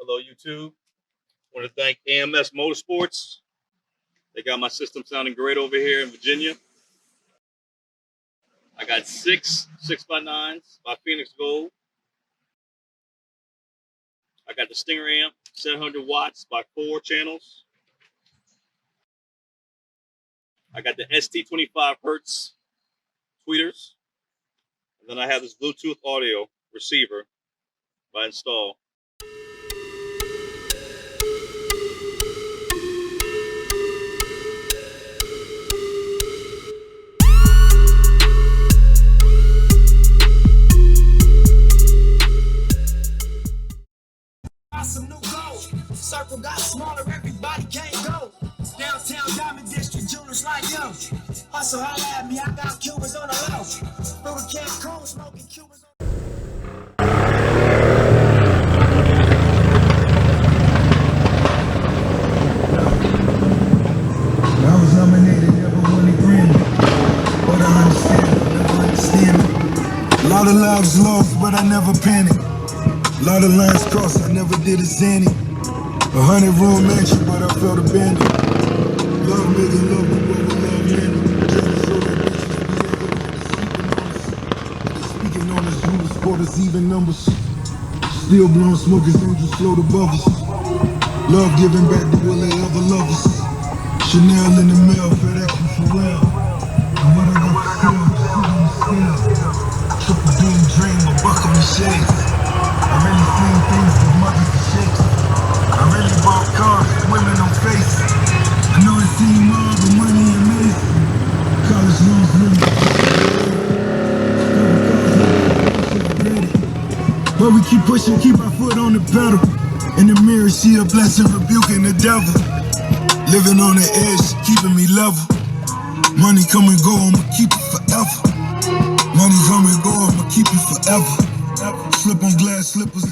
Hello, YouTube. I want to thank AMS Motorsports. They got my system sounding great over here in Virginia. I got six 6x9s by Phoenix Gold. I got the Stinger amp, 700 watts by 4 channels. I got the ST25 Hertz tweeters. And then I have this Bluetooth audio receiver by Install. Some new gold. Circle got smaller, everybody can't go. Downtown Diamond District, jewelers like yo. Hustle, holla at me, I got Cubans on the low. Through the Cancun, smoking Cubans on I was nominated, never won a Grammy. But I never understand it. A lot of lives lost, but I never panicked. A lot of lines crossed, I never did a zany. 100-room mansion, but I felt abandoned. Love making love, but what was love meant? Jealous so that bitches be sleeping on us. Speaking on us, who was quarters, even numbers. Still blowing smokers, don't just slow the bubbles. Love giving back to will they ever love us. Chanel in the mail, FedEx and Pharrell. And what I got for sale, shit on the scale. Triple dream, dream, a buck on the shades. I really seen things with mothers and shakes. I really bought cars, women on face. I know it seemed more, but money and mace. College loans really. But we keep pushing, keep our foot on the pedal. In the mirror, see a blessing rebuking the devil. Living on the edge, keeping me level. Money come and go, I'ma keep it forever. Money come and go, I'ma keep it forever. Slip on glass slippers.